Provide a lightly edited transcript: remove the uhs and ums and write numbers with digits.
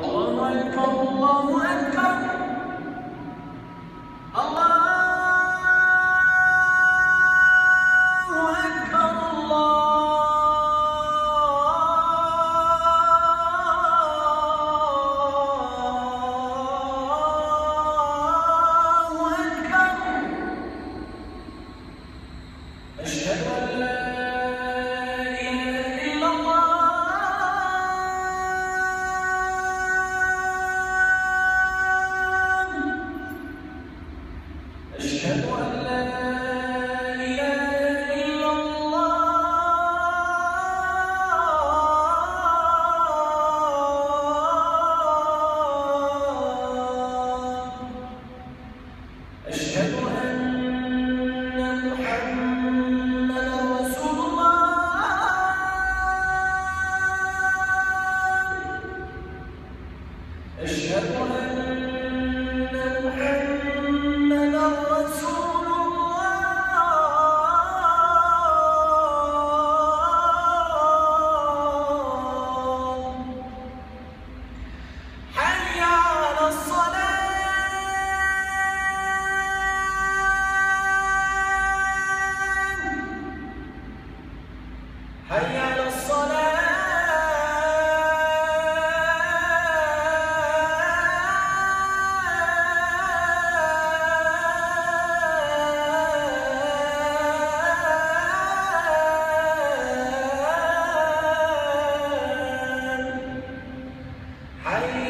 الله أكبر الله أكبر الله أكبر الله أكبر. أشهد أن لا إله إلا الله. أشهد أن لا إله إلا الله. أشهد أن محمدًا رسول الله. أشهد أن محمدًا رسول الله. حي على الصلاة. حي على الصلاة. حي